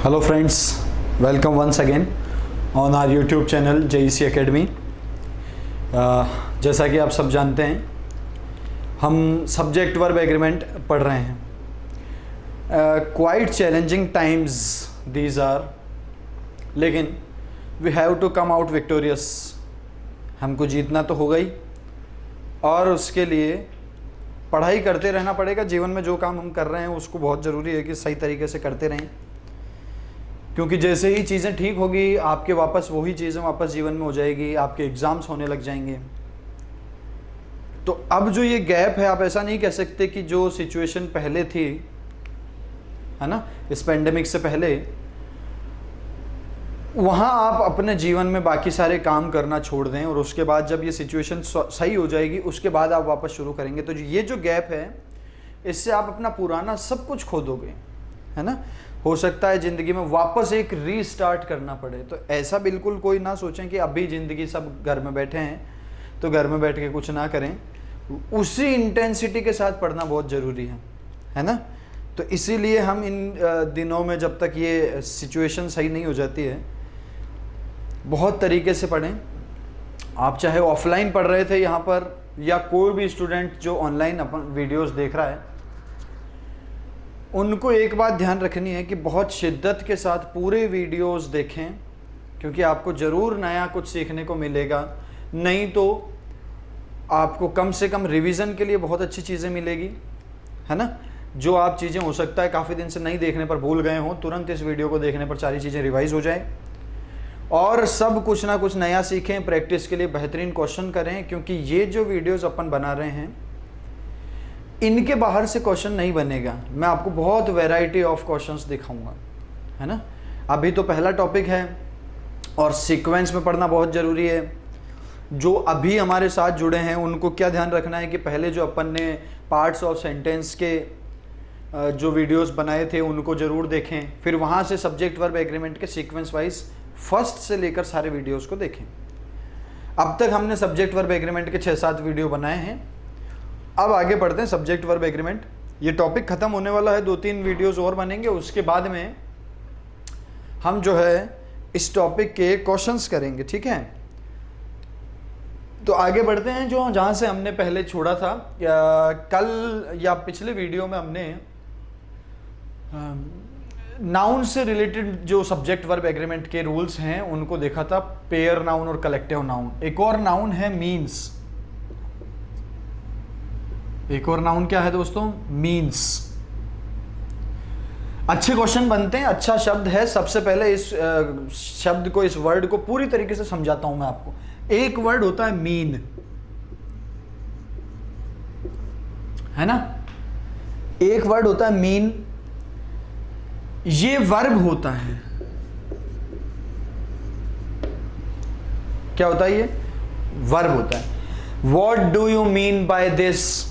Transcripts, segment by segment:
Hello friends, welcome once again on our YouTube channel JEC Academy। जैसा कि आप सब जानते हैं हम सब्जेक्ट वर्ब एग्रीमेंट पढ़ रहे हैं। Quite challenging times these are, लेकिन we have to come out victorious. हमको जीतना तो होगा ही, और उसके लिए पढ़ाई करते रहना पड़ेगा। जीवन में जो काम हम कर रहे हैं उसको बहुत ज़रूरी है कि सही तरीके से करते रहें, क्योंकि जैसे ही चीज़ें ठीक होगी आपके वापस वही चीज़ें वापस जीवन में हो जाएगी, आपके एग्ज़ाम्स होने लग जाएंगे। तो अब जो ये गैप है, आप ऐसा नहीं कह सकते कि जो सिचुएशन पहले थी, है ना, इस पेंडेमिक से पहले, वहाँ आप अपने जीवन में बाकी सारे काम करना छोड़ दें और उसके बाद जब ये सिचुएशन सही हो जाएगी उसके बाद आप वापस शुरू करेंगे। तो ये जो गैप है, इससे आप अपना पुराना सब कुछ खो दोगे, है ना। हो सकता है ज़िंदगी में वापस एक रीस्टार्ट करना पड़े। तो ऐसा बिल्कुल कोई ना सोचें कि अभी ज़िंदगी सब घर में बैठे हैं तो घर में बैठ के कुछ ना करें। उसी इंटेंसिटी के साथ पढ़ना बहुत ज़रूरी है ना। तो इसीलिए हम इन दिनों में, जब तक ये सिचुएशन सही नहीं हो जाती है, बहुत तरीके से पढ़ें। आप चाहे ऑफलाइन पढ़ रहे थे यहाँ पर, या कोई भी स्टूडेंट जो ऑनलाइन अपन वीडियोस देख रहा है, उनको एक बात ध्यान रखनी है कि बहुत शिद्दत के साथ पूरे वीडियोस देखें, क्योंकि आपको ज़रूर नया कुछ सीखने को मिलेगा। नहीं तो आपको कम से कम रिवीजन के लिए बहुत अच्छी चीज़ें मिलेगी, है ना। जो आप चीज़ें हो सकता है काफ़ी दिन से नहीं देखने पर भूल गए हों, तुरंत इस वीडियो को देखने पर सारी चीज़ें रिवाइज हो जाए। और सब कुछ ना कुछ नया सीखें, प्रैक्टिस के लिए बेहतरीन क्वेश्चन करें, क्योंकि ये जो वीडियोज़ अपन बना रहे हैं इनके बाहर से क्वेश्चन नहीं बनेगा। मैं आपको बहुत वैरायटी ऑफ क्वेश्चंस दिखाऊंगा, है ना। अभी तो पहला टॉपिक है और सीक्वेंस में पढ़ना बहुत ज़रूरी है। जो अभी हमारे साथ जुड़े हैं उनको क्या ध्यान रखना है कि पहले जो अपन ने पार्ट्स ऑफ सेंटेंस के जो वीडियोस बनाए थे उनको ज़रूर देखें, फिर वहाँ से सब्जेक्ट वर्ब एग्रीमेंट के सीक्वेंस वाइज फर्स्ट से लेकर सारे वीडियोज़ को देखें। अब तक हमने सब्जेक्ट वर्ब एग्रीमेंट के 6-7 वीडियो बनाए हैं। अब आगे बढ़ते हैं सब्जेक्ट वर्ब एग्रीमेंट। ये टॉपिक ख़त्म होने वाला है, 2-3 वीडियोस और बनेंगे। उसके बाद में हम जो है इस टॉपिक के क्वेश्चंस करेंगे, ठीक है। तो आगे बढ़ते हैं। जो जहाँ से हमने पहले छोड़ा था, कल या पिछले वीडियो में हमने नाउन से रिलेटेड जो सब्जेक्ट वर्ब एग्रीमेंट के रूल्स हैं उनको देखा था, पेयर नाउन और कलेक्टिव नाउन। एक और नाउन है मीन्स। एक और नाउन क्या है दोस्तों? मीन्स। अच्छे क्वेश्चन बनते हैं, अच्छा शब्द है। सबसे पहले इस शब्द को, इस वर्ड को पूरी तरीके से समझाता हूं मैं आपको। एक वर्ड होता है मीन, है ना। एक वर्ड होता है मीन, ये वर्ब होता है। क्या होता है? ये वर्ब होता है। What do you mean by this?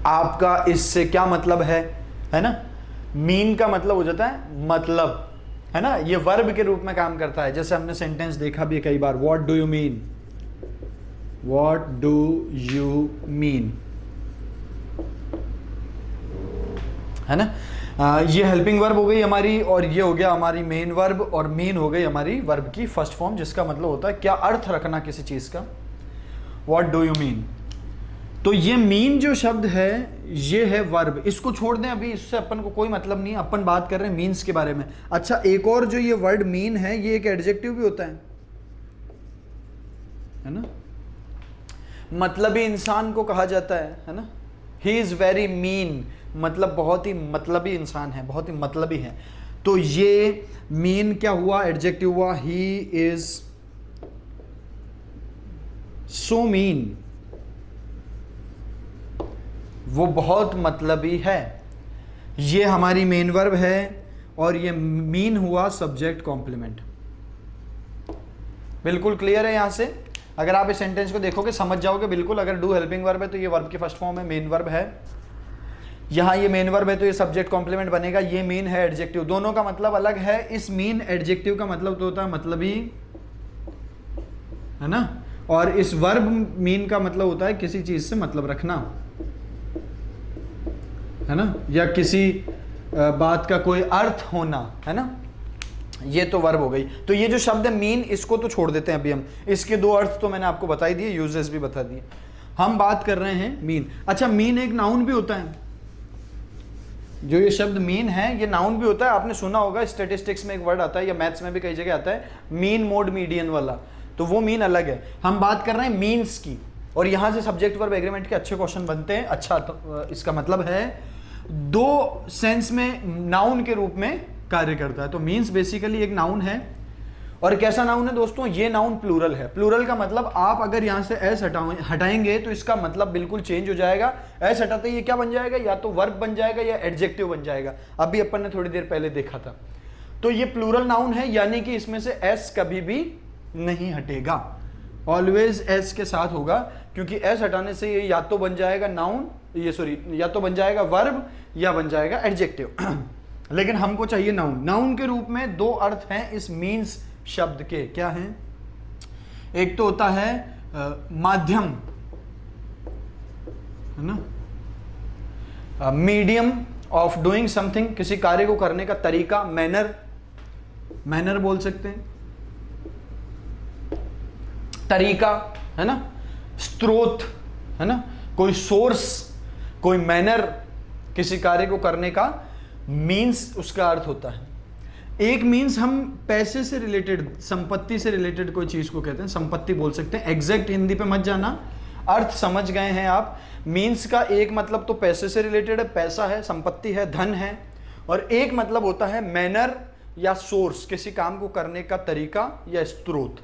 आपका इससे क्या मतलब है ना। मीन का मतलब हो जाता है मतलब, है ना। ये वर्ब के रूप में काम करता है। जैसे हमने सेंटेंस देखा भी कई बार, what do you mean, what do you mean, है ना। ये हेल्पिंग वर्ब हो गई हमारी, और ये हो गया हमारी मेन वर्ब, और मीन हो गई हमारी वर्ब की फर्स्ट फॉर्म, जिसका मतलब होता है क्या अर्थ रखना किसी चीज का। What do you mean. तो ये मीन जो शब्द है ये है वर्ब। इसको छोड़ दें, अभी इससे अपन को कोई मतलब नहीं है, अपन बात कर रहे हैं मीन्स के बारे में। अच्छा, एक और जो ये वर्ड मीन है, ये एक एडजेक्टिव भी होता है ना। मतलबी इंसान को कहा जाता है ना। ही इज वेरी मीन, मतलब बहुत ही मतलबी इंसान है, बहुत ही मतलबी है। तो ये मीन क्या हुआ? एडजेक्टिव हुआ। ही इज सो मीन, वो बहुत मतलबी है। ये हमारी मेन वर्ब है, और ये मीन हुआ सब्जेक्ट कॉम्प्लीमेंट। बिल्कुल क्लियर है। यहां से अगर आप इस सेंटेंस को देखोगे समझ जाओगे बिल्कुल। अगर डू हेल्पिंग वर्ब है तो ये वर्ब की फर्स्ट फॉर्म है, मेन वर्ब है। यहां ये मेन वर्ब है तो ये सब्जेक्ट कॉम्प्लीमेंट बनेगा। ये मीन है एडजेक्टिव, दोनों का मतलब अलग है। इस मीन एडजेक्टिव का मतलब तो होता है मतलबी, है ना। और इस वर्ब मीन का मतलब होता है किसी चीज से मतलब रखना, है ना, या किसी बात का कोई अर्थ होना, है ना। ये तो वर्ब हो गई। तो ये जो शब्द है मीन, इसको तो छोड़ देते हैं अभी हम, इसके दो अर्थ तो मैंने आपको बता ही दिए, यूजेस भी बता दिए। हम बात कर रहे हैं मीन। अच्छा, मीन एक नाउन भी होता है। जो ये शब्द मीन है ये नाउन भी होता है। आपने सुना होगा स्टैटिस्टिक्स में एक वर्ड आता है, या मैथ्स में भी कई जगह आता है, मीन मोड मीडियन वाला, तो वो मीन अलग है। हम बात कर रहे हैं मीन्स की, और यहां से सब्जेक्ट वर्ब एग्रीमेंट के अच्छे क्वेश्चन बनते हैं। अच्छा, तो इसका मतलब है दो सेंस में नाउन के रूप में कार्य करता है। तो मीन्स बेसिकली एक नाउन है। और कैसा नाउन है दोस्तों? ये नाउन प्लूरल है। प्लूरल का मतलब आप अगर यहां से एस हटाएंगे तो इसका मतलब बिल्कुल चेंज हो जाएगा। एस हटाते ही ये क्या बन जाएगा? या तो वर्ब बन जाएगा या एडजेक्टिव बन जाएगा। अभी अपन ने थोड़ी देर पहले देखा था। तो ये प्लूरल नाउन है, यानी कि इसमें से एस कभी भी नहीं हटेगा, ऑलवेज एस के साथ होगा, क्योंकि एस हटाने से ये या तो बन जाएगा नाउन, या तो बन जाएगा वर्ब या बन जाएगा एडजेक्टिव। लेकिन हमको चाहिए नाउन। नाउन के रूप में दो अर्थ हैं इस मीन्स शब्द के। क्या हैं? एक तो होता है माध्यम, है ना, मीडियम ऑफ डूइंग समथिंग, किसी कार्य को करने का तरीका, मैनर, मैनर बोल सकते हैं, तरीका, है ना, स्रोत, है ना, कोई सोर्स, कोई मैनर, किसी कार्य को करने का मीन्स उसका अर्थ होता है। एक मीन्स हम पैसे से रिलेटेड, संपत्ति से रिलेटेड कोई चीज को कहते हैं, संपत्ति बोल सकते हैं। एग्जैक्ट हिंदी पे मत जाना, अर्थ समझ गए हैं आप। मीन्स का एक मतलब तो पैसे से रिलेटेड है, पैसा है, संपत्ति है, धन है, और एक मतलब होता है मैनर या सोर्स, किसी काम को करने का तरीका या स्रोत।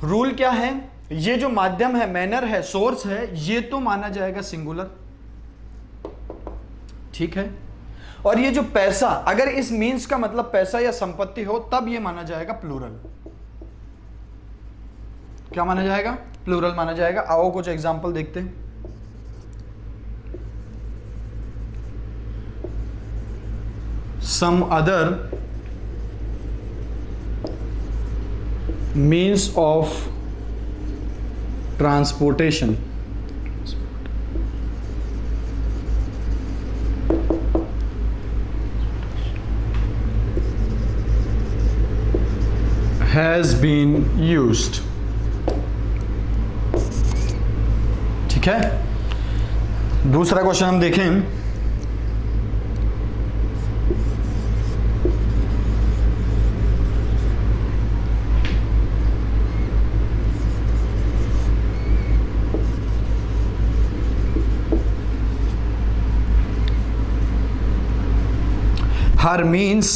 रूल क्या है? ये जो माध्यम है, मैनर है, सोर्स है, ये तो माना जाएगा सिंगुलर, ठीक है। और ये जो पैसा, अगर इस मीन्स का मतलब पैसा या संपत्ति हो, तब ये माना जाएगा प्लूरल। क्या माना जाएगा? प्लूरल माना जाएगा। आओ कुछ एग्जांपल देखते हैं। Some other means of transportation has been used। ठीक है, दूसरा क्वेश्चन हम देखें। Her means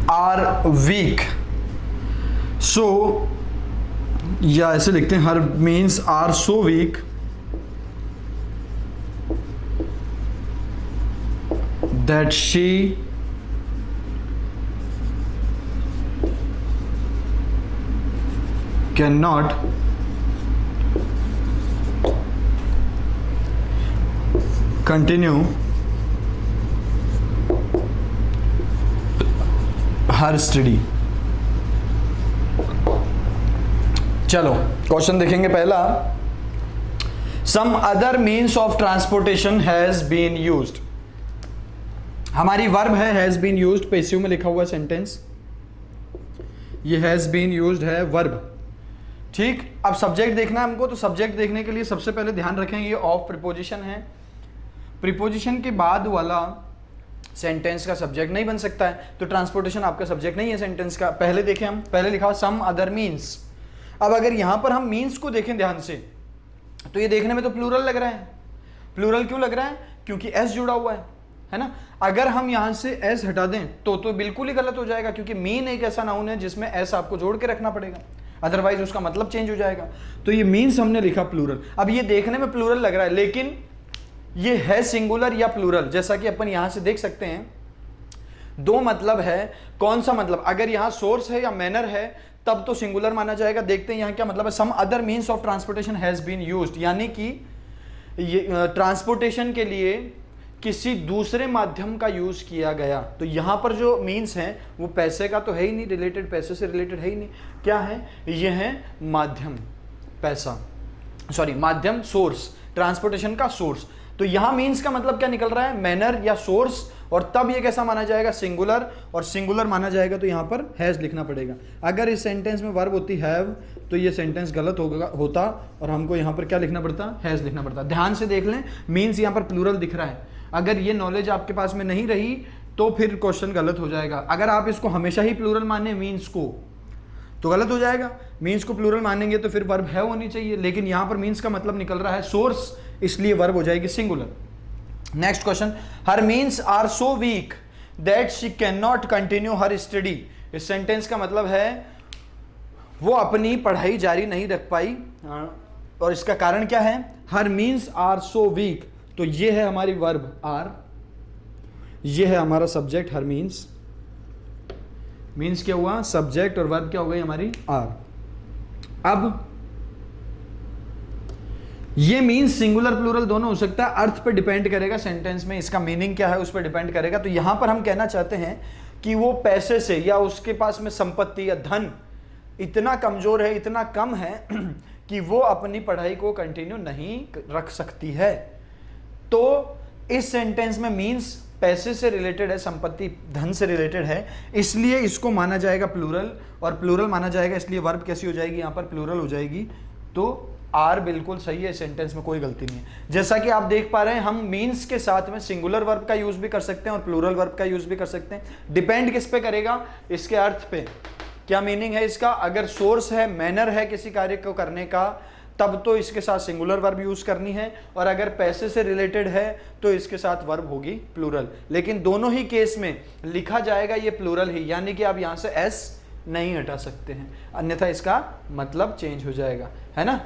are weak, so या ऐसे लिखते हैं, her means are so weak that she cannot continue her study. चलो क्वेश्चन देखेंगे पहला। Some other means of transportation has been used. हमारी वर्ब है हैज बीन यूज्ड, पैसिव में लिखा हुआ सेंटेंस, ये हैज बीन यूज्ड है वर्ब, ठीक। अब सब्जेक्ट देखना है हमको, तो सब्जेक्ट देखने के लिए सबसे पहले ध्यान रखें ये ऑफ प्रीपोजिशन है। प्रीपोजिशन के बाद वाला सेंटेंस का सब्जेक्ट नहीं बन सकता है, तो ट्रांसपोर्टेशन आपका सब्जेक्ट नहीं है सेंटेंस का। पहले देखें हम, पहले लिखा सम अदर मीन्स। अब अगर यहां पर हम मीन्स को देखें ध्यान से, तो ये देखने में तो प्लूरल लग रहा है। प्लूरल क्यों लग रहा है? क्योंकि एस जुड़ा हुआ है ना। अगर हम यहां से एस हटा दें तो बिल्कुल ही गलत हो जाएगा, क्योंकि मीन एक ऐसा नाउन है जिसमें एस आपको जोड़ के रखना पड़ेगा, अदरवाइज उसका मतलब चेंज हो जाएगा। तो ये मीन्स हमने लिखा प्लूरल। अब ये देखने में प्लूरल लग रहा है, लेकिन ये है सिंगुलर या प्लूरल, जैसा कि अपन यहां से देख सकते हैं। दो मतलब है। कौन सा मतलब? अगर यहां सोर्स है या मैनर है तब तो सिंगुलर माना जाएगा। देखते हैं यहां क्या मतलब है। Some other means of transportation has been used, यानी कि ये ट्रांसपोर्टेशन के लिए किसी दूसरे माध्यम का यूज किया गया। तो यहां पर जो मीन्स हैं वो पैसे का तो है ही नहीं, रिलेटेड, पैसे से रिलेटेड है ही नहीं। क्या है? ये है माध्यम, पैसा, सॉरी माध्यम, सोर्स, ट्रांसपोर्टेशन का सोर्स। तो यहां मीन्स का मतलब क्या निकल रहा है? मैनर या सोर्स, और तब ये कैसा माना जाएगा, सिंगुलर, और सिंगुलर माना जाएगा तो यहाँ पर हैज लिखना पड़ेगा। अगर इस सेंटेंस में वर्ब होती हैव तो ये सेंटेंस गलत होता और हमको यहाँ पर क्या लिखना पड़ता, हैज लिखना पड़ता। ध्यान से देख लें, मीन्स यहाँ पर प्लूरल दिख रहा है। अगर ये नॉलेज आपके पास में नहीं रही तो फिर क्वेश्चन गलत हो जाएगा। अगर आप इसको हमेशा ही प्लूरल माने मीन्स को तो गलत हो जाएगा। मीन्स को प्लूरल मानेंगे तो फिर वर्ब है होनी चाहिए, लेकिन यहां पर मीन्स का मतलब निकल रहा है सोर्स, इसलिए वर्ब हो जाएगी singular. Next question, her means are so weak that she can not continue her study. इस सेंटेंस का मतलब है वो अपनी पढ़ाई जारी नहीं रख पाई, और इसका कारण क्या है, हर मीन्स आर सो वीक, तो ये है हमारी वर्ब आर, ये है हमारा सब्जेक्ट हर मीन्स। मीन्स क्या हुआ, सब्जेक्ट, और वर्ब क्या हो गई हमारी आर। अब ये मीन्स सिंगुलर प्लूरल दोनों हो सकता है, अर्थ पे डिपेंड करेगा सेंटेंस में, इसका मीनिंग क्या है उस पर डिपेंड करेगा। तो यहां पर हम कहना चाहते हैं कि वो पैसे से या उसके पास में संपत्ति या धन इतना कमजोर है, इतना कम है कि वो अपनी पढ़ाई को कंटिन्यू नहीं रख सकती है। तो इस सेंटेंस में मीन्स पैसे से रिलेटेड है, संपत्ति धन से रिलेटेड है, इसलिए इसको माना जाएगा प्लूरल, और प्लूरल माना जाएगा इसलिए वर्ब कैसी हो जाएगी, यहां पर प्लूरल हो जाएगी। तो आर बिल्कुल सही है, सेंटेंस में कोई गलती नहीं है। जैसा कि आप देख पा रहे हैं, हम मीन्स के साथ में सिंगुलर वर्ब का यूज भी कर सकते हैं और प्लूरल वर्ब का यूज भी कर सकते हैं। डिपेंड किस पे करेगा, इसके अर्थ पे, क्या मीनिंग है इसका। अगर सोर्स है, मैनर है किसी कार्य को करने का, तब तो इसके साथ सिंगुलर वर्ब यूज करनी है, और अगर पैसे से रिलेटेड है तो इसके साथ वर्ब होगी प्लूरल। लेकिन दोनों ही केस में लिखा जाएगा ये प्लूरल ही, यानी कि आप यहां से एस नहीं हटा सकते हैं, अन्यथा इसका मतलब चेंज हो जाएगा, है ना।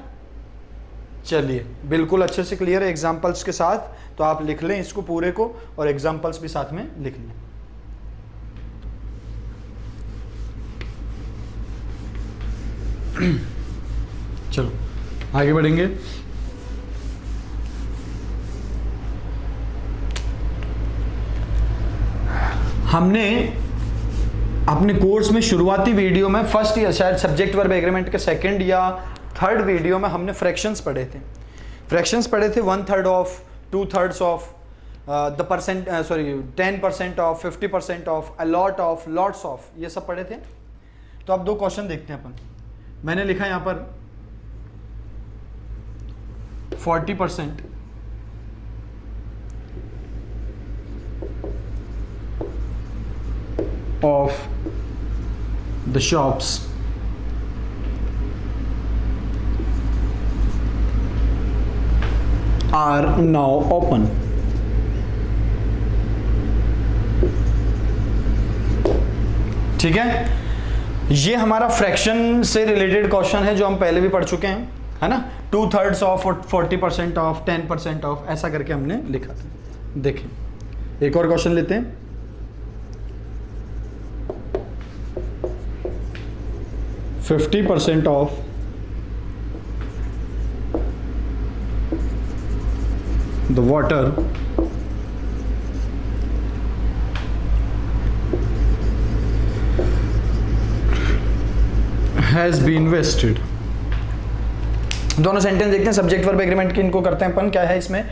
चलिए, बिल्कुल अच्छे से क्लियर है एग्जाम्पल्स के साथ, तो आप लिख लें इसको पूरे को और एग्जाम्पल्स भी साथ में लिख लें। चलो आगे बढ़ेंगे। हमने अपने कोर्स में शुरुआती वीडियो में फर्स्ट या शायद सब्जेक्ट वर्ब एग्रीमेंट के सेकंड या थर्ड वीडियो में हमने फ्रैक्शंस पढ़े थे। फ्रैक्शंस पढ़े थे 1/3 of, 2/3 of, the percent, sorry 10% of, 50% of, a lot of, lots of, ये सब पढ़े थे। तो अब दो क्वेश्चन देखते हैं अपन। मैंने लिखा यहां पर 40% of the shops are now open. ठीक है, ये हमारा फ्रैक्शन से रिलेटेड क्वेश्चन है जो हम पहले भी पढ़ चुके हैं, है ना। 2/3 ऑफ, 40% ऑफ, 10% ऑफ, ऐसा करके हमने लिखा था। देखें एक और क्वेश्चन लेते हैं। %50 of the water has been wasted. दोनों सेंटेंस देखते हैं, सब्जेक्ट वर्ब एग्रीमेंट की इनको करते हैं अपन। क्या है इसमें,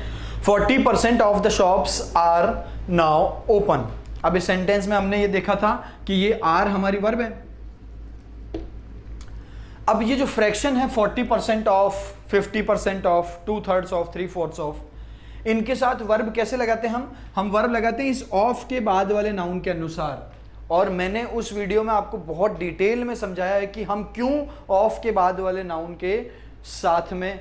40% of the shops are now open. अब इस सेंटेंस में हमने ये देखा था कि ये आर हमारी वर्ब है। अब ये जो फ्रैक्शन है 40% ऑफ, 50% ऑफ, 2/3 ऑफ, 3/4 ऑफ, इनके साथ वर्ब कैसे लगाते हैं हम वर्ब लगाते हैं इस ऑफ के बाद वाले नाउन के अनुसार। और मैंने उस वीडियो में आपको बहुत डिटेल में समझाया है कि हम क्यों ऑफ के बाद वाले नाउन के साथ में,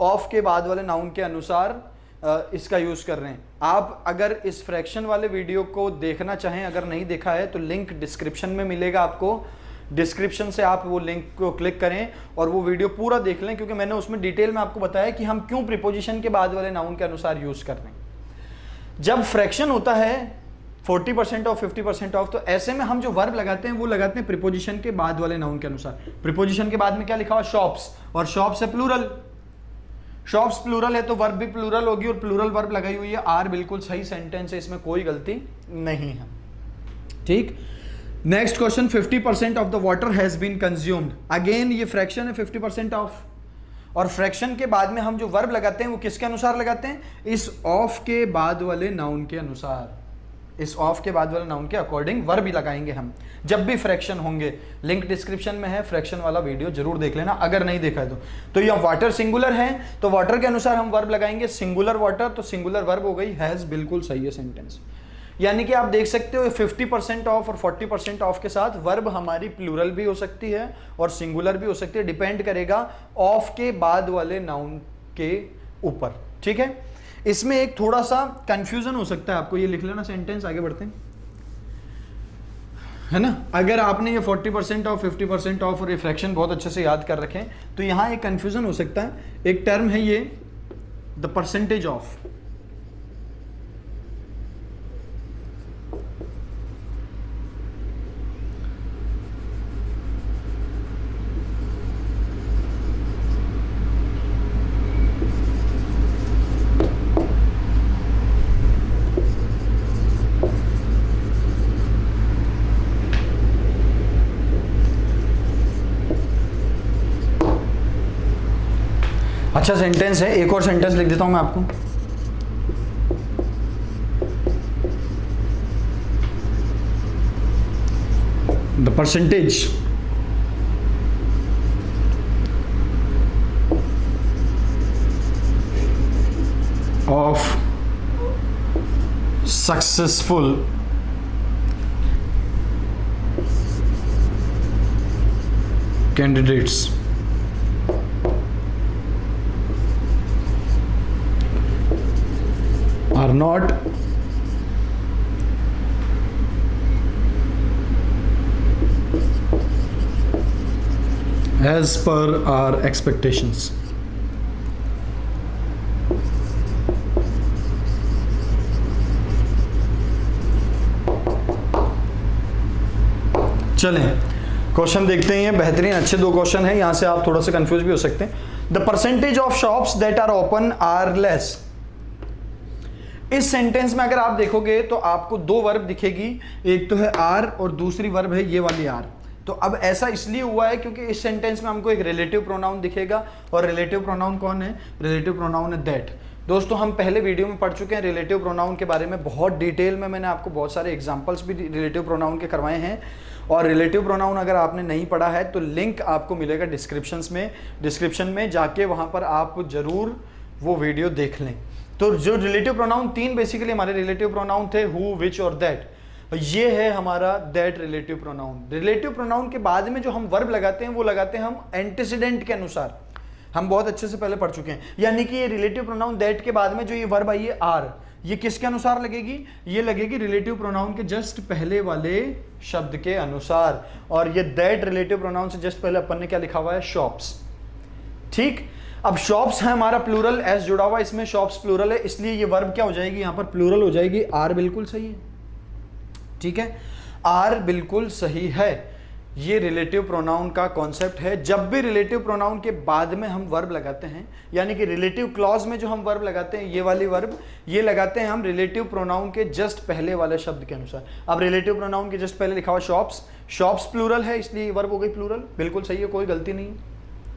ऑफ के बाद वाले नाउन के अनुसार इसका यूज कर रहे हैं। आप अगर इस फ्रैक्शन वाले वीडियो को देखना चाहें, अगर नहीं देखा है तो लिंक डिस्क्रिप्शन में मिलेगा आपको, डिस्क्रिप्शन से आप वो लिंक को क्लिक करें और वो वीडियो पूरा देख लें, क्योंकि मैंने उसमें डिटेल में आपको बताया कि हम क्यों प्रीपोजिशन के बाद वाले नाउन के अनुसार यूज कर रहे हैं। जब फ्रैक्शन होता है 40% ऑफ, 50% ऑफ, तो ऐसे में हम जो वर्ब लगाते हैं वो लगाते हैं प्रीपोजिशन के बाद वाले नाउन के अनुसार। प्रीपोजिशन के बाद में क्या लिखा हुआ, शॉप्स, और शॉप्स है प्लूरल, शॉप्स प्लूरल है तो वर्ब भी प्लूरल होगी, और प्लूरल वर्ब लगाई हुई है आर, बिल्कुल सही सेंटेंस है, इसमें कोई गलती नहीं है। ठीक, next question, 50% of the water has been consumed. Again ये फ्रैक्शन है 50% ऑफ, और फ्रैक्शन के बाद में हम जो वर्ब लगाते हैं वो किसके अनुसार लगाते हैं, इस ऑफ के बाद वाले नाउन के अनुसार। इस ऑफ के बाद वाले नाउन के अकॉर्डिंग वर्ब ही लगाएंगे हम जब भी फ्रैक्शन होंगे। लिंक डिस्क्रिप्शन में है, फ्रैक्शन वाला वीडियो जरूर देख लेना अगर नहीं देखा है तो यहाँ वाटर सिंगुलर है तो वाटर के अनुसार हम वर्ब लगाएंगे, सिंगुलर वाटर तो सिंगुलर वर्ब हो गई हैज, बिल्कुल सही है सेंटेंस। यानी कि आप देख सकते हो 50% ऑफ और 40% ऑफ के साथ वर्ब हमारी प्लूरल भी हो सकती है और सिंगुलर भी हो सकती है, डिपेंड करेगा ऑफ के बाद वाले नाउन के ऊपर। ठीक है, इसमें एक थोड़ा सा कंफ्यूजन हो सकता है आपको, ये लिख लेना सेंटेंस, आगे बढ़ते हैं, है ना। अगर आपने ये 40% ऑफ, 50% ऑफ और रिफ्रैक्शन बहुत अच्छे से याद कर रखें तो यहां एक कंफ्यूजन हो सकता है। एक टर्म है ये द परसेंटेज ऑफ, अच्छा सेंटेंस है, एक और सेंटेंस लिख देता हूं मैं आपको। The percentage of successful candidates are not as per our expectations। चलें क्वेश्चन देखते हैं, बेहतरीन अच्छे दो क्वेश्चन हैं, यहां से आप थोड़ा सा कंफ्यूज भी हो सकते हैं। The percentage of shops that are open are less. इस सेंटेंस में अगर आप देखोगे तो आपको दो वर्ब दिखेगी, एक तो है आर और दूसरी वर्ब है ये वाली आर। तो अब ऐसा इसलिए हुआ है क्योंकि इस सेंटेंस में हमको एक रिलेटिव प्रोनाउन दिखेगा और रिलेटिव प्रोनाउन कौन है? रिलेटिव प्रोनाउन है दैट। दोस्तों हम पहले वीडियो में पढ़ चुके हैं रिलेटिव प्रोनाउन के बारे में, बहुत डिटेल में मैंने आपको बहुत सारे एग्जांपल्स भी रिलेटिव प्रोनाउन के करवाए हैं। और रिलेटिव प्रोनाउन अगर आपने नहीं पढ़ा है तो लिंक आपको मिलेगा डिस्क्रिप्शन में जाके वहाँ पर आप जरूर वो वीडियो देख लें। तो जो रिलेटिव प्रोनाउन तीन बेसिकली हमारे रिलेटिव प्रोनाउन थे, हु, विच और दैट, ये है हमारा that relative pronoun. Relative pronoun के बाद में जो हम वर्ब लगाते हैं वो लगाते हैं हम एंटीसीडेंट के अनुसार, हम बहुत अच्छे से पहले पढ़ चुके हैं। यानी कि ये रिलेटिव प्रोनाउन दैट के बाद में जो ये वर्ब आई है आर, ये किसके अनुसार लगेगी? ये लगेगी रिलेटिव प्रोनाउन के जस्ट पहले वाले शब्द के अनुसार। और ये दैट रिलेटिव प्रोनाउन से जस्ट पहले अपन ने क्या लिखा हुआ है? शॉप्स। ठीक, अब शॉप्स है हमारा प्लूरल, एस जुड़ा हुआ इसमें, शॉप्स प्लूरल है, इसलिए ये वर्ब क्या हो जाएगी? यहां पर प्लूरल हो जाएगी। आर बिल्कुल सही है, ठीक है, आर बिल्कुल सही है। ये रिलेटिव प्रोनाउन का कॉन्सेप्ट है। जब भी रिलेटिव प्रोनाउन के बाद में हम वर्ब लगाते हैं, यानी कि रिलेटिव क्लॉज में जो हम वर्ब लगाते हैं, ये वाली वर्ब ये लगाते हैं हम रिलेटिव प्रोनाउन के जस्ट पहले वाले शब्द के अनुसार। अब रिलेटिव प्रोनाउन के जस्ट पहले लिखा हुआ शॉप्स, शॉप्स प्लूरल है इसलिए वर्ब हो गई प्लूरल, बिल्कुल सही है, कोई गलती नहीं है,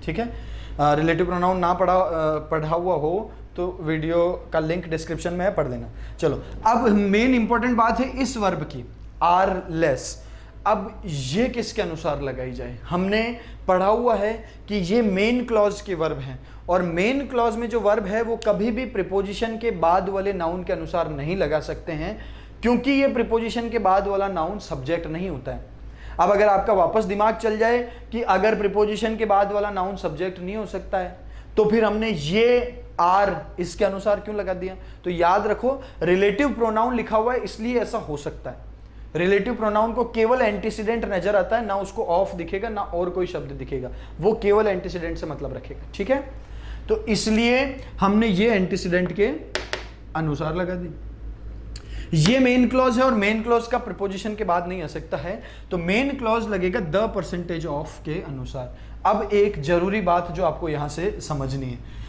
ठीक है। रिलेटिव प्रोनाउन ना पढ़ा हुआ हो तो वीडियो का लिंक डिस्क्रिप्शन में है, पढ़ लेना। चलो अब मेन इंपॉर्टेंट बात है इस वर्ब की, आर लेस। अब ये किसके अनुसार लगाई जाए? हमने पढ़ा हुआ है कि ये मेन क्लॉज के वर्ब हैं, और मेन क्लॉज में जो वर्ब है वो कभी भी प्रीपोजिशन के बाद वाले नाउन के अनुसार नहीं लगा सकते हैं, क्योंकि ये प्रीपोजिशन के बाद वाला नाउन सब्जेक्ट नहीं होता है। अब अगर आपका वापस दिमाग चल जाए कि अगर प्रीपोजिशन के बाद वाला नाउन सब्जेक्ट नहीं हो सकता है तो फिर हमने ये आर इसके अनुसार क्यों लगा दिया? तो याद रखो रिलेटिव प्रोनाउन लिखा हुआ है इसलिए ऐसा हो सकता है। रिलेटिव प्रोनाउन को केवल एंटीसीडेंट नजर आता है, ना उसको ऑफ दिखेगा ना और कोई शब्द दिखेगा, वो केवल एंटीसीडेंट से मतलब रखेगा, ठीक है। तो इसलिए हमने ये एंटीसीडेंट के अनुसार लगा दी। ये मेन क्लॉज है और मेन क्लॉज का प्रीपोजिशन के बाद नहीं आ सकता है, तो मेन क्लॉज लगेगा द परसेंटेज ऑफ के अनुसार। अब एक जरूरी बात जो आपको यहां से समझनी है,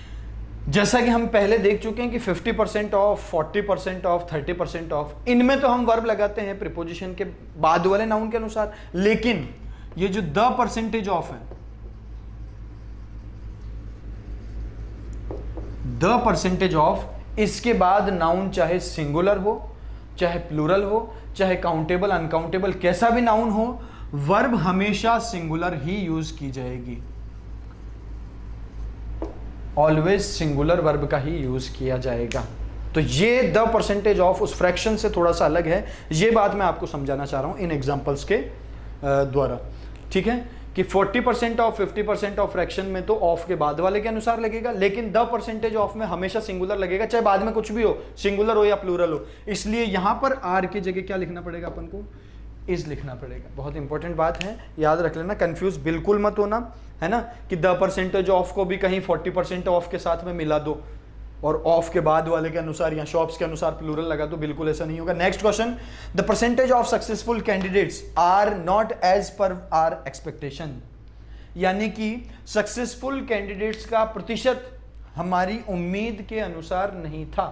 जैसा कि हम पहले देख चुके हैं कि 50% ऑफ, 40% ऑफ, 30% ऑफ, इनमें तो हम वर्ब लगाते हैं प्रीपोजिशन के बाद वाले नाउन के अनुसार, लेकिन ये जो द परसेंटेज ऑफ है, द परसेंटेज ऑफ, इसके बाद नाउन चाहे सिंगुलर हो चाहे प्लूरल हो, चाहे काउंटेबल अनकाउंटेबल, कैसा भी नाउन हो, वर्ब हमेशा सिंगुलर ही यूज की जाएगी। ऑलवेज सिंगुलर वर्ब का ही यूज किया जाएगा। तो ये द परसेंटेज ऑफ उस फ्रैक्शन से थोड़ा सा अलग है, ये बात मैं आपको समझाना चाह रहा हूं इन एग्जांपल्स के द्वारा। ठीक है कि 40% ऑफ 50% ऑफ फ्रैक्शन में तो ऑफ के बाद वाले के अनुसार लगेगा, लेकिन द परसेंटेज ऑफ में हमेशा सिंगुलर लगेगा, चाहे बाद में कुछ भी हो, सिंगुलर हो या प्लूरल हो। इसलिए यहां पर आर की जगह क्या लिखना पड़ेगा अपन को? इज लिखना पड़ेगा। बहुत इंपॉर्टेंट बात है, याद रख लेना, कंफ्यूज बिल्कुल मत होना, है ना, कि द परसेंटेज ऑफ को भी कहीं 40% ऑफ के साथ में मिला दो और ऑफ के बाद वाले के अनुसार या शॉप्स के अनुसार प्लूरल लगा दो, बिल्कुल ऐसा नहीं होगा। Next question, the percentage of successful candidates are not as per our expectation, यानी कि सक्सेसफुल कैंडिडेट्स का प्रतिशत हमारी उम्मीद के अनुसार नहीं था,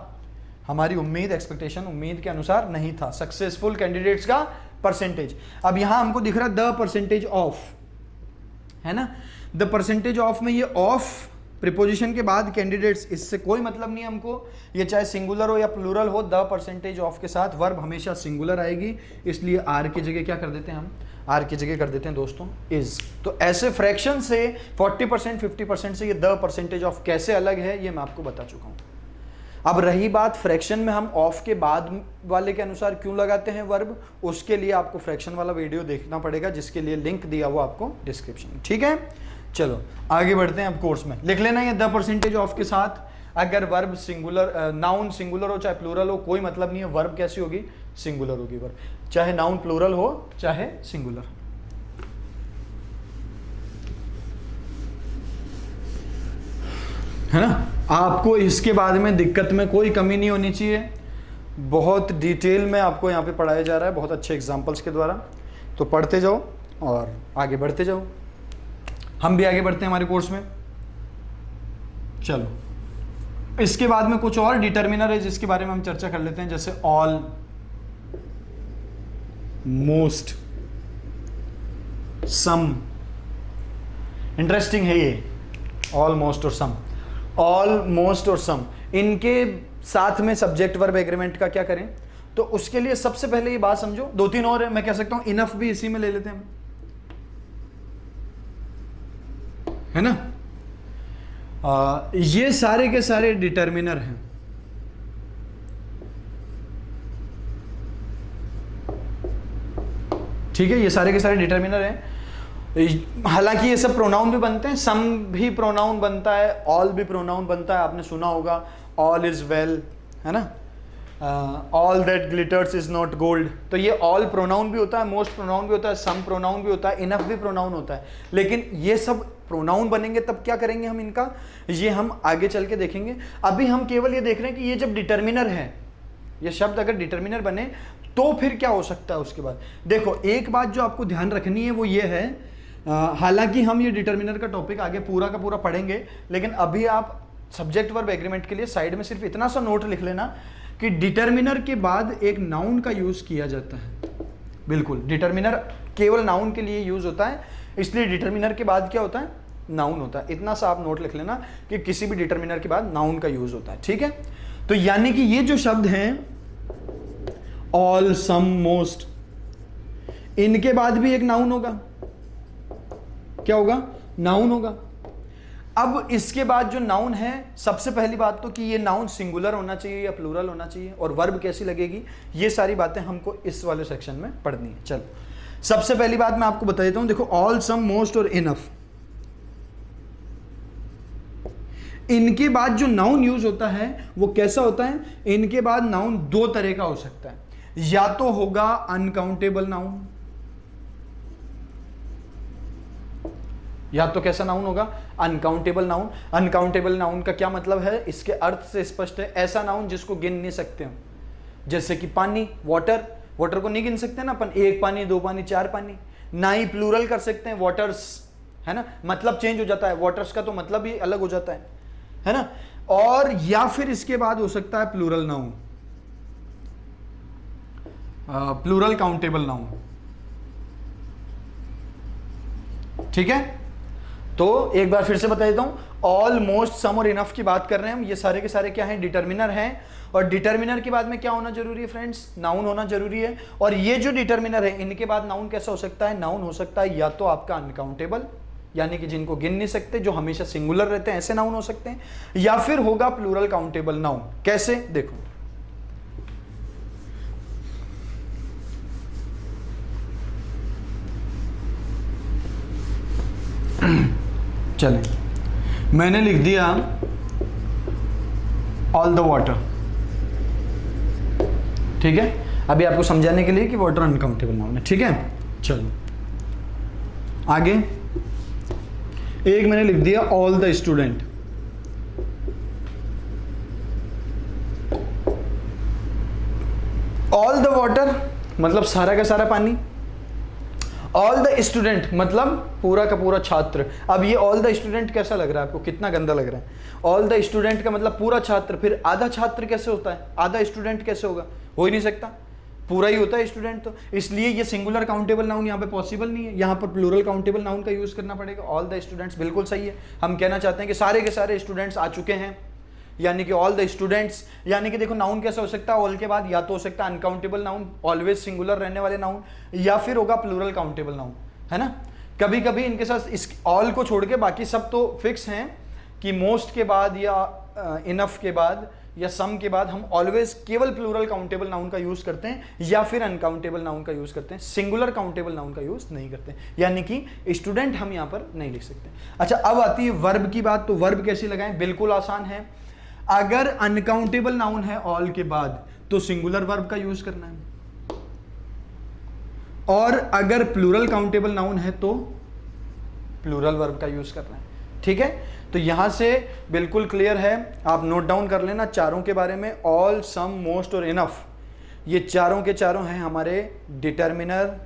हमारी उम्मीद, एक्सपेक्टेशन, उम्मीद के अनुसार नहीं था, सक्सेसफुल कैंडिडेट्स का परसेंटेज। अब यहां हमको दिख रहा है द परसेंटेज ऑफ, है ना, द परसेंटेज ऑफ में ये ऑफ प्रीपोजिशन के बाद कैंडिडेट्स, इससे कोई मतलब नहीं हमको, ये चाहे सिंगुलर हो या प्लूरल हो, द परसेंटेज ऑफ के साथ वर्ब हमेशा सिंगुलर आएगी, इसलिए आर की जगह क्या कर देते हैं हम? आर की जगह कर देते हैं दोस्तों इज। तो ऐसे फ्रैक्शन से 40% 50% से ये द परसेंटेज ऑफ कैसे अलग है ये मैं आपको बता चुका हूं। अब रही बात फ्रैक्शन में हम ऑफ के बाद वाले के अनुसार क्यों लगाते हैं वर्ब, उसके लिए आपको फ्रैक्शन वाला वीडियो देखना पड़ेगा, जिसके लिए लिंक दिया हुआ आपको डिस्क्रिप्शन में। ठीक है, चलो आगे बढ़ते हैं। अब कोर्स में लिख लेना ये द परसेंटेज ऑफ के साथ अगर वर्ब सिंगुलर, नाउन सिंगुलर हो चाहे प्लूरल हो, कोई मतलब नहीं है, वर्ब कैसी होगी? सिंगुलर होगी वर्ब, चाहे नाउन प्लूरल हो चाहे सिंगुलर। है ना, आपको इसके बाद में दिक्कत में कोई कमी नहीं होनी चाहिए, बहुत डिटेल में आपको यहाँ पे पढ़ाया जा रहा है, बहुत अच्छे एग्जाम्पल्स के द्वारा। तो पढ़ते जाओ और आगे बढ़ते जाओ, हम भी आगे बढ़ते हैं हमारे कोर्स में। चलो इसके बाद में कुछ और डिटर्मिनर है जिसके बारे में हम चर्चा कर लेते हैं, जैसे ऑल, मोस्ट, सम। इंटरेस्टिंग है ये ऑल, मोस्ट और सम। ऑल, मोस्ट और सम, इनके साथ में सब्जेक्ट वर्ब एग्रीमेंट का क्या करें? तो उसके लिए सबसे पहले ये बात समझो, दो तीन और है, मैं कह सकता हूं इनफ भी इसी में ले लेते हैं हम, है ना। ये सारे के सारे डिटर्मिनर हैं, ठीक है, ये सारे के सारे डिटर्मिनर हैं। हालांकि ये सब प्रोनाउन भी बनते हैं, सम भी प्रोनाउन बनता है, ऑल भी प्रोनाउन बनता है, आपने सुना होगा ऑल इज वेल, है ना, all that glitters is not gold. तो ये ऑल प्रोनाउन भी होता है, मोस्ट प्रोनाउन भी होता है, सम प्रोनाउन भी होता है, इनफ भी प्रोनाउन होता है। लेकिन ये सब प्रोनाउन बनेंगे तब क्या करेंगे हम इनका, ये हम आगे चल के देखेंगे। अभी हम केवल ये देख रहे हैं कि ये जब डिटर्मिनर है, ये शब्द अगर डिटर्मिनर बने तो फिर क्या हो सकता है उसके बाद। देखो एक बात जो आपको ध्यान रखनी है वो ये है, हालांकि हम ये डिटर्मिनर का टॉपिक आगे पूरा का पूरा पढ़ेंगे, लेकिन अभी आप सब्जेक्ट वर्ब एग्रीमेंट के लिए साइड में सिर्फ इतना सा नोट लिख लेना कि डिटर्मिनर के बाद एक नाउन का यूज किया जाता है। बिल्कुल, डिटर्मिनर केवल नाउन के लिए यूज होता है, इसलिए डिटर्मिनर के बाद क्या होता है? नाउन होता है। इतना सा आप नोट लिख लेना कि किसी भी डिटर्मिनर के बाद नाउन का यूज होता है, ठीक है। तो यानी कि ये जो शब्द हैं ऑल, सम, मोस्ट, इनके बाद भी एक नाउन होगा। क्या होगा? नाउन होगा। अब इसके बाद जो नाउन है, सबसे पहली बात तो कि ये नाउन सिंगुलर होना चाहिए या प्लूरल होना चाहिए, और वर्ब कैसी लगेगी, ये सारी बातें हमको इस वाले सेक्शन में पढ़नी है। चलो सबसे पहली बात मैं आपको बता देता हूं, देखो ऑल, सम, मोस्ट और इनफ, इनके बाद जो नाउन यूज होता है वो कैसा होता है? इनके बाद नाउन दो तरह का हो सकता है, या तो होगा अनकाउंटेबल नाउन, या तो कैसा नाउन होगा? Uncountable noun. अनकाउंटेबल नाउन का क्या मतलब है? इसके अर्थ से स्पष्ट है, ऐसा नाउन जिसको गिन नहीं सकते हम, जैसे कि पानी, वाटर, वाटर को नहीं गिन सकते ना अपन, एक पानी, दो पानी, चार पानी, ना ही प्लूरल कर सकते हैं वाटर्स, है ना, मतलब चेंज हो जाता है, वाटर्स का तो मतलब ही अलग हो जाता है ना। और या फिर इसके बाद हो सकता है plural noun, plural countable noun, ठीक है। तो एक बार फिर से बता देता हूं, ऑलमोस्ट, सम और इनफ की बात कर रहे हैं हम। ये सारे के सारे क्या हैं, डिटर्मिनर हैं। और डिटर्मिनर के बाद में क्या होना जरूरी है फ्रेंड्स, नाउन होना जरूरी है। और ये जो डिटर्मिनर है इनके बाद नाउन कैसा हो सकता है, नाउन हो सकता है या तो आपका अनकाउंटेबल, यानी कि जिनको गिन नहीं सकते, जो हमेशा सिंगुलर रहते हैं, ऐसे नाउन हो सकते हैं, या फिर होगा प्लूरल काउंटेबल नाउन। कैसे, देखो चलें, मैंने लिख दिया ऑल द वाटर, ठीक है, अभी आपको समझाने के लिए कि वाटर अनकाउंटेबल नाउन है, ठीक है। चलो आगे, एक मैंने लिख दिया all the student. All the water मतलब सारा का सारा पानी, ऑल द स्टूडेंट मतलब पूरा का पूरा छात्र। अब ये ऑल द स्टूडेंट कैसा लग रहा है आपको, कितना गंदा लग रहा है। ऑल द स्टूडेंट का मतलब पूरा छात्र, फिर आधा छात्र कैसे होता है, आधा स्टूडेंट कैसे होगा, हो ही नहीं सकता, पूरा ही होता है स्टूडेंट। तो इसलिए ये सिंगुलर काउंटेबल नाउन यहाँ पे पॉसिबल नहीं है, यहाँ पर प्लूरल काउंटेबल नाउन का यूज करना पड़ेगा। ऑल द स्टूडेंट्स बिल्कुल सही है। हम कहना चाहते हैं कि सारे के सारे स्टूडेंट्स आ चुके हैं, यानी कि ऑल द स्टूडेंट्स। यानी कि देखो नाउन कैसा हो सकता है, ऑल के बाद या तो हो सकता है अनकाउंटेबल नाउन, ऑलवेज सिंगुलर रहने वाले नाउन, या फिर होगा प्लूरल काउंटेबल नाउन, है ना। कभी कभी इनके साथ इस ऑल को छोड़ के बाकी सब तो फिक्स हैं कि मोस्ट के बाद या इनफ के बाद या सम के बाद हम ऑलवेज केवल प्लूरल काउंटेबल नाउन का यूज करते हैं, या फिर अनकाउंटेबल नाउन का यूज करते हैं, सिंगुलर काउंटेबल नाउन का यूज नहीं करते, यानी कि स्टूडेंट हम यहाँ पर नहीं लिख सकते। अच्छा, अब आती है वर्ब की बात। तो वर्ब कैसी लगाएं, बिल्कुल आसान है। अगर अनकाउंटेबल नाउन है ऑल के बाद तो सिंगुलर वर्ब का यूज करना है, और अगर प्लूरल काउंटेबल नाउन है तो प्लूरल वर्ब का यूज करना है, ठीक है। तो यहां से बिल्कुल क्लियर है, आप नोट डाउन कर लेना चारों के बारे में, ऑल, सम, मोस्ट और इनफ। ये चारों के चारों हैं हमारे डिटर्मिनर,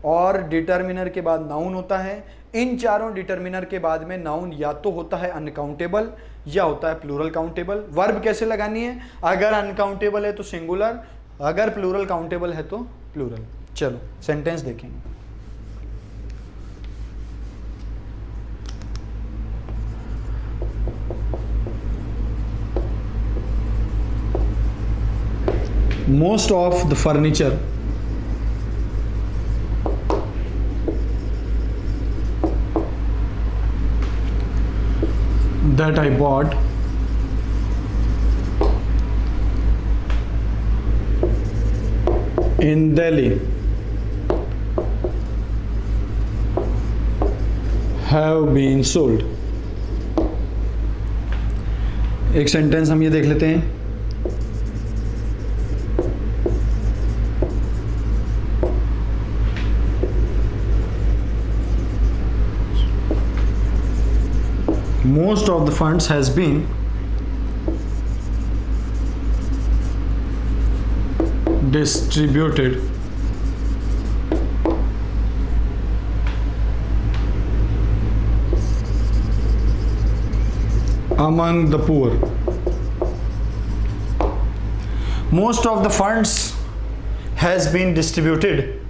और डिटर्मिनर के बाद नाउन होता है। इन चारों डिटर्मिनर के बाद में नाउन या तो होता है अनकाउंटेबल या होता है प्लूरल काउंटेबल। वर्ब कैसे लगानी है, अगर अनकाउंटेबल है तो सिंगुलर, अगर प्लूरल काउंटेबल है तो प्लूरल। चलो सेंटेंस देखेंगे। Most of the furniture that I bought in Delhi have been sold। एक सेंटेंस हम ये देख लेते हैं, most of the funds has been distributed among the poor। most of the funds has been distributed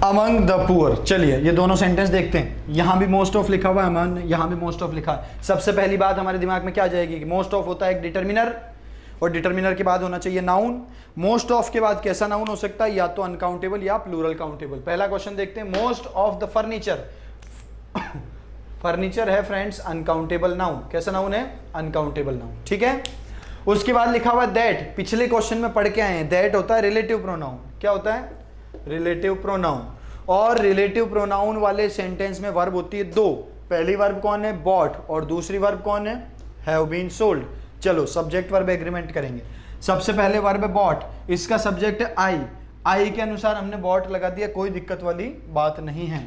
among the poor। चलिए ये दोनों sentence देखते हैं। यहां भी मोस्ट ऑफ लिखा हुआ है, अमन, यहां भी मोस्ट ऑफ लिखा है। सबसे पहली बात हमारे दिमाग में क्या आ जाएगी कि मोस्ट ऑफ होता है एक डिटर्मिनर, और डिटर्मिनर के बाद होना चाहिए नाउन। मोस्ट ऑफ के बाद कैसा नाउन हो सकता है, या तो अनकाउंटेबल या प्लूरल काउंटेबल। पहला क्वेश्चन देखते हैं, most of the furniture. Furniture है फ्रेंड्स अनकाउंटेबल नाउन। कैसा नाउन है, अनकाउंटेबल नाउन, ठीक है। उसके बाद लिखा हुआ दैट, पिछले क्वेश्चन में पढ़ के आए हैं, दैट होता है रिलेटिव प्रोनाउन। क्या होता है, रिलेटिव प्रोनाउन। और रिलेटिव प्रोनाउन वाले सेंटेंस में वर्ब होती है दो। पहली वर्ब कौन है, बॉट, और दूसरी वर्ब कौन है, हैव बीन सोल्ड। चलो सब्जेक्ट वर्ब एग्रीमेंट करेंगे। सबसे पहले वर्ब है बॉट, इसका सब्जेक्ट है आई। आई के अनुसार हमने बॉट लगा दिया, कोई दिक्कत वाली बात नहीं है,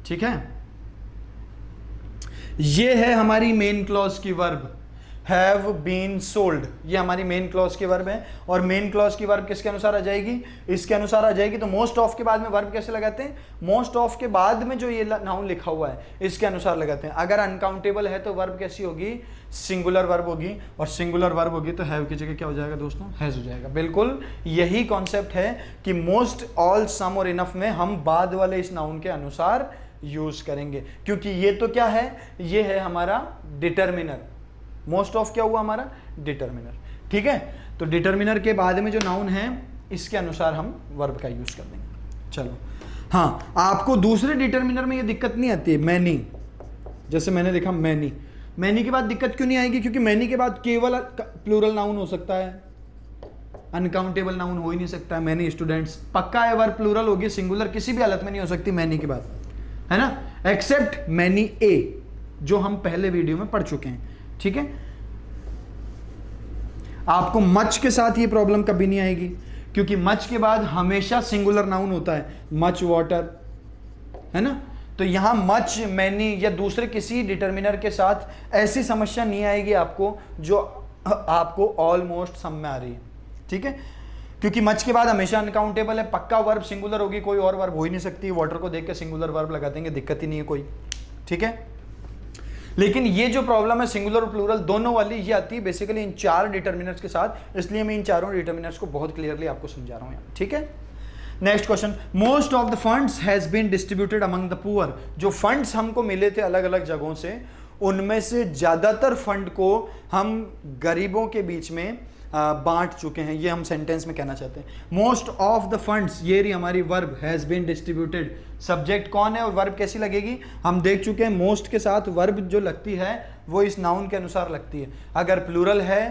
ठीक है। ये है हमारी मेन क्लॉज की वर्ब। हैव बीन सोल्ड, ये हमारी मेन क्लॉज की वर्ब है। और मेन क्लॉज की वर्ब किसके अनुसार आ जाएगी, इसके अनुसार आ जाएगी। तो मोस्ट ऑफ के बाद में वर्ब कैसे लगाते हैं, मोस्ट ऑफ के बाद में जो ये नाउन लिखा हुआ है इसके अनुसार लगाते हैं। अगर अनकाउंटेबल है तो वर्ब कैसी होगी, सिंगुलर वर्ब होगी, और सिंगुलर वर्ब होगी तो हैव की जगह क्या हो जाएगा दोस्तों, हैज हो जाएगा। बिल्कुल यही कॉन्सेप्ट है कि मोस्ट, ऑल, सम और इनफ में हम बाद वाले इस नाउन के अनुसार यूज करेंगे, क्योंकि ये तो क्या है, ये है हमारा डिटर्मिनर। मोस्ट ऑफ क्या हुआ हमारा, डिटर्मिनर। ठीक है, तो डिटर्मिनर के बाद में जो नाउन है इसके अनुसार हम वर्ब का यूज कर देंगे। चलो, हाँ, आपको दूसरे डिटर्मिनर में ये दिक्कत नहीं आती है, मैनी, जैसे मैंने लिखा मैनी, मैनी के बाद दिक्कत क्यों नहीं आएगी, क्योंकि मैनी के बाद केवल प्लूरल नाउन हो सकता है, अनकाउंटेबल नाउन हो ही नहीं सकता है। मैनी स्टूडेंट्स पक्का है, वर्ब प्लूरल होगी, सिंगुलर किसी भी हालत में नहीं हो सकती मैनी के बाद, है ना, एक्सेप्ट मैनी ए, जो हम पहले वीडियो में पढ़ चुके हैं। ठीक है, आपको मच के साथ ये प्रॉब्लम कभी नहीं आएगी, क्योंकि मच के बाद हमेशा सिंगुलर नाउन होता है, मच वाटर, है ना। तो यहां मच, मैनी या दूसरे किसी डिटर्मिनर के साथ ऐसी समस्या नहीं आएगी आपको जो आपको ऑलमोस्ट सम में आ रही है। ठीक है, क्योंकि मच के बाद हमेशा अनकाउंटेबल है, पक्का वर्ब सिंगुलर होगी, कोई और वर्ब हो ही नहीं सकती। वाटर को देख के सिंगुलर वर्ब लगा देंगे, दिक्कत ही नहीं है कोई। ठीक है, लेकिन ये जो प्रॉब्लम है सिंगुलर और प्लूरल दोनों वाली, ये आती है बेसिकली इन चार डिटर्मिनर्स के साथ, इसलिए मैं इन चारों डिटर्मिनर्स को बहुत क्लियरली आपको समझा रहा हूं यहाँ। ठीक है, next question, most of the funds has been distributed among the poor. जो फंड्स हमको मिले थे अलग अलग जगहों से, उनमें से ज्यादातर फंड को हम गरीबों के बीच में बांट चुके हैं, ये हम सेंटेंस में कहना चाहते हैं। मोस्ट ऑफ द फंड्स, ये रही हमारी verb, has been distributed. Subject कौन है और वर्ब कैसी लगेगी, हम देख चुके हैं। मोस्ट के साथ वर्ब जो लगती है वो इस नाउन के अनुसार लगती है। अगर प्लूरल है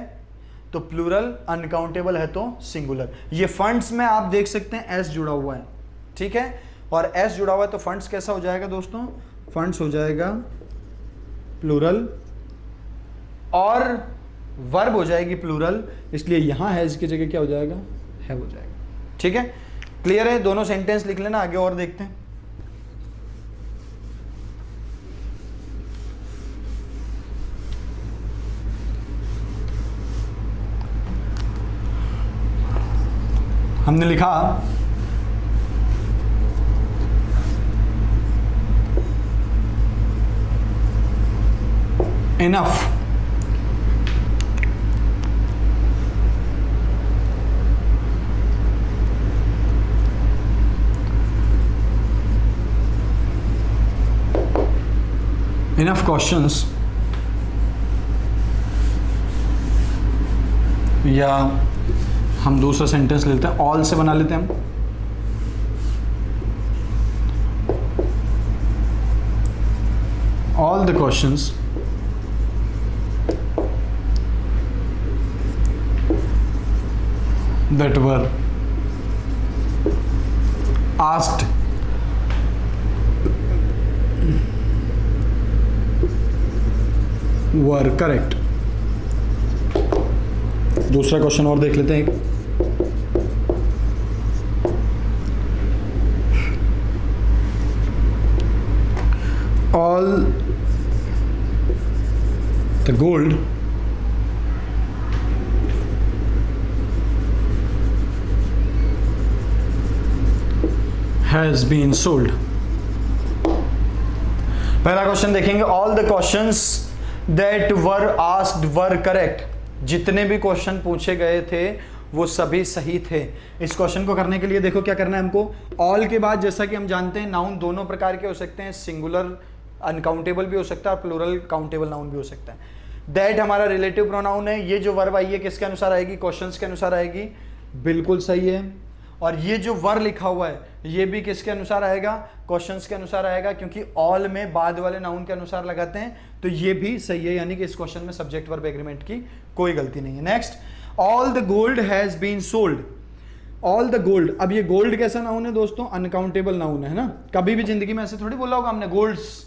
तो प्लूरल, अनकाउंटेबल है तो सिंगुलर। ये फंड्स में आप देख सकते हैं एस जुड़ा हुआ है। ठीक है, और एस जुड़ा हुआ है तो फंड्स कैसा हो जाएगा दोस्तों, फंड्स हो जाएगा प्लूरल, और वर्ब हो जाएगी प्लूरल, इसलिए यहां हैज की जगह क्या हो जाएगा, है हो जाएगा। ठीक है, क्लियर है, दोनों सेंटेंस लिख लेना, आगे और देखते हैं। हमने लिखा इनफ, enough questions, या हम दूसरा सेंटेंस लेते हैं, ऑल से बना लेते हैं हम। All the questions that were asked were correct। दूसरा क्वेश्चन और देख लेते हैं। All the gold has been sold। पहला क्वेश्चन देखेंगे, all the questions that were asked were correct. जितने भी क्वेश्चन पूछे गए थे वो सभी सही थे। इस क्वेश्चन को करने के लिए देखो क्या करना है हमको, ऑल के बाद जैसा कि हम जानते हैं नाउन दोनों प्रकार के हो सकते हैं, सिंगुलर अनकाउंटेबल भी हो सकता है और प्लूरल काउंटेबल नाउन भी हो सकता है। दैट हमारा रिलेटिव प्रोनाउन है, ये जो वर्ब आई है किसके अनुसार आएगी, क्वेश्चंस के अनुसार आएगी, बिल्कुल सही है। और ये जो वर लिखा हुआ है ये भी किसके अनुसार आएगा, क्वेश्चंस के अनुसार आएगा, क्योंकि ऑल में बाद वाले नाउन के अनुसार लगाते हैं, तो ये भी सही है, यानी कि इस क्वेश्चन में सब्जेक्ट वर्ब एग्रीमेंट की कोई गलती नहीं है। Next, all the gold has been sold. All the gold, अब ये गोल्ड कैसा नाउन है दोस्तों, अनकाउंटेबल नाउन है ना। कभी भी जिंदगी में ऐसे थोड़ी बोला होगा हमने गोल्ड्स,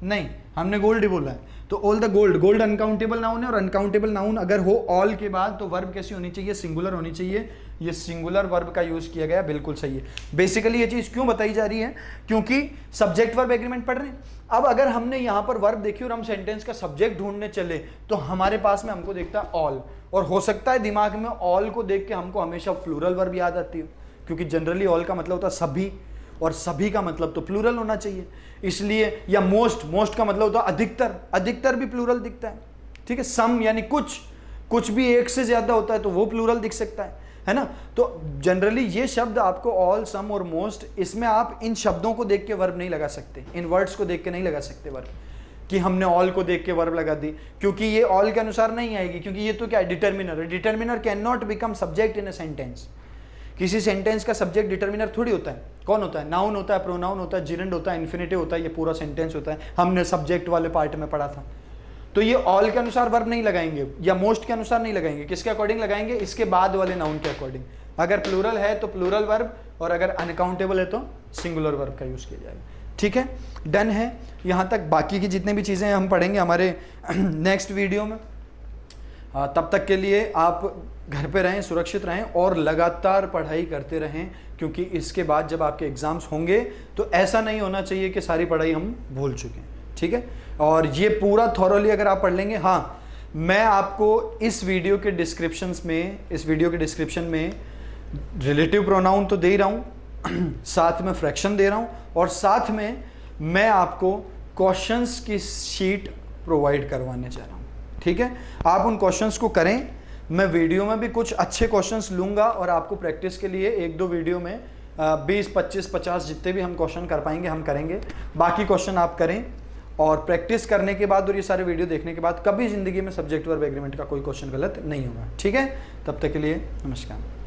नहीं, हमने गोल्ड ही बोला है। तो all the gold, gold uncountable noun है, और अनकाउंटेबल नाउन अगर हो ऑल के बाद तो वर्ब कैसी होनी चाहिए, सिंगुलर होनी चाहिए, ये सिंगुलर वर्ब का यूज किया गया, बिल्कुल सही है। बेसिकली ये चीज क्यों बताई जा रही है, क्योंकि सब्जेक्ट वर्ब एग्रीमेंट पढ़ रहे हैं। अब अगर हमने यहां पर वर्ब देखी और हम सेंटेंस का सब्जेक्ट ढूंढने चले तो हमारे पास में हमको देखता है ऑल, और हो सकता है दिमाग में ऑल को देख के हमको हमेशा प्लूरल वर्ब याद आती हो, क्योंकि जनरली ऑल का मतलब होता है सभी, और सभी का मतलब तो प्लूरल होना चाहिए, इसलिए। या मोस्ट का मतलब होता है अधिकतर भी प्लूरल दिखता है, ठीक है। सम यानी कुछ भी एक से ज्यादा होता है तो वो प्लूरल दिख सकता है ना। तो जनरली ये शब्द आपको ऑल, सम और मोस्ट, इसमें आप इन शब्दों को देख के वर्ब नहीं लगा सकते, इन वर्ड्स को देख के नहीं लगा सकते वर्ब, कि हमने ऑल को देख के वर्ब लगा दी, क्योंकि ये ऑल के अनुसार नहीं आएगी, क्योंकि ये तो क्या है, डिटर्मिनर है। Determiner can not become subject in a sentence. किसी सेंटेंस का सब्जेक्ट डिटर्मिनर थोड़ी होता है। कौन होता है? नाउन होता है, प्रोनाउन होता है, जिरेंड होता है, इन्फिनेटिव होता है, ये पूरा सेंटेंस होता है। हमने सब्जेक्ट वाले पार्ट में पढ़ा था। तो ये ऑल के अनुसार वर्ब नहीं लगाएंगे या मोस्ट के अनुसार नहीं लगाएंगे, किसके अकॉर्डिंग लगाएंगे? इसके बाद वाले नाउन के अकॉर्डिंग। अगर प्लूरल है तो प्लूरल वर्ब, और अगर अनकाउंटेबल है तो सिंगुलर वर्ब का यूज किया जाएगा। ठीक है, डन है। यहां तक बाकी की जितने भी चीजें हम पढ़ेंगे हमारे नेक्स्ट वीडियो में। तब तक के लिए आप घर पे रहें, सुरक्षित रहें और लगातार पढ़ाई करते रहें, क्योंकि इसके बाद जब आपके एग्जाम्स होंगे तो ऐसा नहीं होना चाहिए कि सारी पढ़ाई हम भूल चुके हैं। ठीक है, और ये पूरा थॉरोली अगर आप पढ़ लेंगे। हाँ, मैं आपको इस वीडियो के डिस्क्रिप्शन में रिलेटिव प्रोनाउन तो दे ही रहा हूँ, साथ में फ्रैक्शन दे रहा हूँ, और साथ में मैं आपको क्वेश्चंस की शीट प्रोवाइड करवाने चाह रहा हूँ। ठीक है, आप उन क्वेश्चंस को करें। मैं वीडियो में भी कुछ अच्छे क्वेश्चंस लूँगा और आपको प्रैक्टिस के लिए 1-2 वीडियो में 20, 25, 50 जितने भी हम क्वेश्चन कर पाएंगे हम करेंगे। बाकी क्वेश्चन आप करें, और प्रैक्टिस करने के बाद और ये सारे वीडियो देखने के बाद कभी ज़िंदगी में सब्जेक्ट वर्ब एग्रीमेंट का कोई क्वेश्चन गलत नहीं होगा। ठीक है, तब तक के लिए नमस्कार।